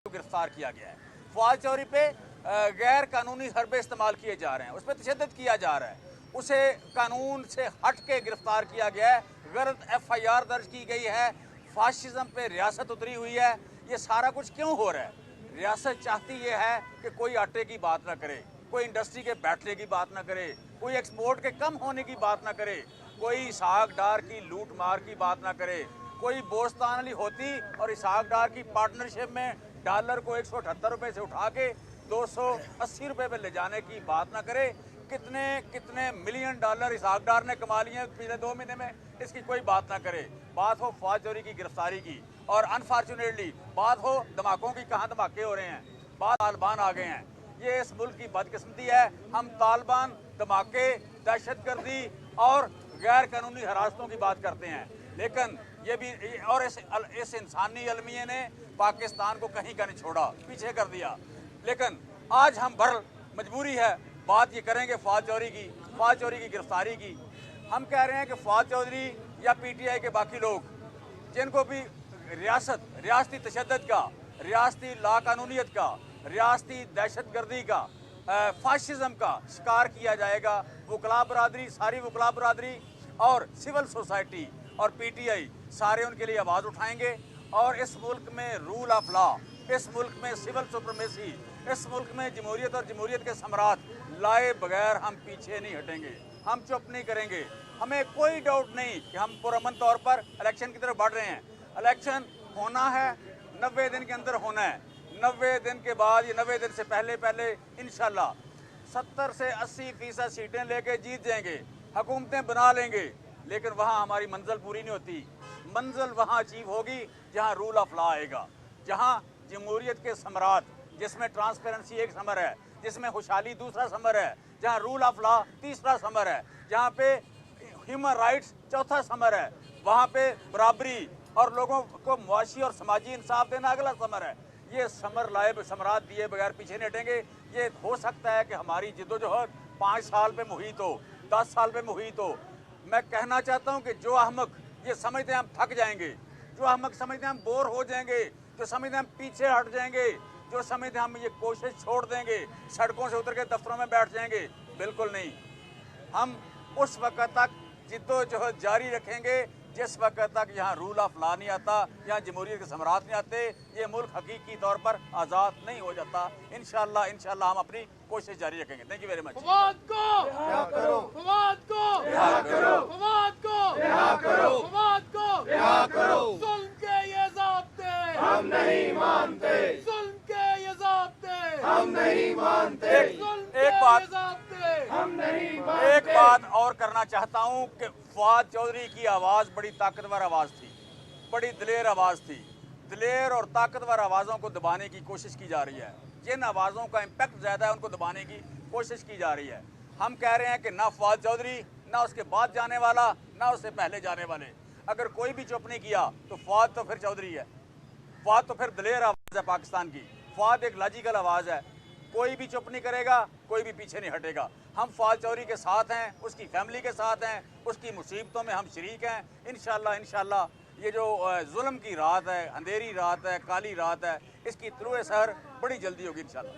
गिरफ्तार किया गया है। फवाद चौधरी पे गैर कानूनी हरबे इस्तेमाल किए जा रहे हैं, उस पर तशद्दुद किया जा रहा है, उसे कानून से हट के गिरफ्तार किया गया है, गलत FIR दर्ज की गई है, फाशिज्म पे रियासत उतरी हुई है। ये सारा कुछ क्यों हो रहा है? रियासत चाहती ये है कि कोई आटे की बात ना करे, कोई इंडस्ट्री के बैठने की बात ना करे, कोई एक्सपोर्ट के कम होने की बात ना करे, कोई साग डार की लूट मार की बात ना करे, कोई बोस्तान अली होती और इसहाक डार की पार्टनरशिप में डॉलर को 178 रुपये से उठा के 280 रुपये पे ले जाने की बात ना करे। कितने कितने मिलियन डॉलर इसहाक डार ने कमा लिए पिछले 2 महीने में, इसकी कोई बात ना करे। बात हो फवाद चौधरी की गिरफ्तारी की, और अनफॉर्चुनेटली बात हो धमाकों की, कहाँ धमाके हो रहे हैं, बात तालिबान आ गए हैं। ये इस मुल्क की बदकिस्मती है। हम तालिबान, धमाके, दहशतगर्दी और गैर कानूनी हिरासतों की बात करते हैं, लेकिन ये भी और इस इंसानी अलमिये ने पाकिस्तान को कहीं का नहीं छोड़ा, पीछे कर दिया। लेकिन आज हम भर मजबूरी है बात ये करेंगे फवाद चौधरी की गिरफ्तारी की। हम कह रहे हैं कि फवाद चौधरी या PTI के बाकी लोग जिनको भी रियासती तशद्दुद का, रियासती लाकानूनियत का, रियासती दहशतगर्दी का, फाशिज्म का शिकार किया जाएगा, वकला बरादरी, सारी वकला बरादरी और सिविल सोसाइटी और PTI सारे उनके लिए आवाज़ उठाएंगे। और इस मुल्क में रूल ऑफ लॉ, इस मुल्क में सिविल सुप्रीमेसी, इस मुल्क में जमहूरियत और जमहूरियत के सम्राट लाए बगैर हम पीछे नहीं हटेंगे, हम चुप नहीं करेंगे। हमें कोई डाउट नहीं कि हम पुरअमन तौर पर इलेक्शन की तरफ बढ़ रहे हैं। इलेक्शन होना है, 90 दिन के अंदर होना है। 90 दिन के बाद, ये 90 दिन से पहले इंशाल्लाह 70 से 80% सीटें लेके जीत जाएंगे, हुकूमतें बना लेंगे। लेकिन वहाँ हमारी मंजिल पूरी नहीं होती। मंजिल वहाँ अचीव होगी जहाँ रूल ऑफ लॉ आएगा, जहाँ जमहूरियत के सम्राट, जिसमें ट्रांसपेरेंसी एक समर है, जिसमें खुशहाली दूसरा समर है, जहाँ रूल ऑफ लॉ तीसरा समर है, जहाँ पे ह्यूमन राइट्स चौथा समर है, वहाँ पे बराबरी और लोगों को मुआशी और समाजी इंसाफ देना अगला समर है। ये समर लाए सम्राट दिए बगैर पीछे नहीं हटेंगे। ये हो सकता है कि हमारी जिद्दोजहद 5 साल पे मुहित हो, 10 साल पे मुहित हो। मैं कहना चाहता हूँ कि जो अहमक ये समझते हैं हम थक जाएंगे, जो अहमक समझते हैं हम बोर हो जाएंगे, जो समझते हैं हम पीछे हट जाएंगे, जो समझते हैं हम ये कोशिश छोड़ देंगे, सड़कों से उतर के दफ्तरों में बैठ जाएंगे, बिल्कुल नहीं। हम उस वक्त तक जिद्दोजहद जारी रखेंगे जिस वक्त तक यहाँ रूल ऑफ लॉ नहीं आता, यहाँ जमहूरियत के सम्राट नहीं आते, ये मुल्क हकीकी तौर पर आज़ाद नहीं हो जाता। इंशाल्लाह हम अपनी कोशिश जारी रखेंगे। Thank you very much. Fawad को रिहा करो, फवाद को रिहा करो, फवाद को रिहा करो, फवाद को रिहा करो। जुल्म के ये ज़ाब्ते हम नहीं मानते, जुल्म के ये ज़ाब्ते हम नहीं मानते, एक बात और करना चाहता हूँ कि फवाद चौधरी की आवाज़ बड़ी ताकतवर आवाज़ थी, बड़ी दिलेर आवाज़ थी। दिलेर और ताकतवर आवाज़ों को दबाने की कोशिश की जा रही है। जिन आवाज़ों का इम्पैक्ट ज़्यादा है उनको दबाने की कोशिश की जा रही है। हम कह रहे हैं कि ना फवाद चौधरी, ना उसके बाद जाने वाला, ना उससे पहले जाने वाले, अगर कोई भी चुप नहीं किया तो फवाद तो फिर चौधरी है, फवाद तो फिर दिलेर आवाज़ है पाकिस्तान की। फवाद एक लॉजिकल आवाज़ है, कोई भी चुप नहीं करेगा, कोई भी पीछे नहीं हटेगा। हम फवाद चौधरी के साथ हैं, उसकी फैमिली के साथ हैं, उसकी मुसीबतों में हम शरीक हैं। इंशाल्लाह ये जो जुल्म की रात है, अंधेरी रात है, काली रात है, इसकी तुलुए सहर बड़ी जल्दी होगी इंशाल्लाह।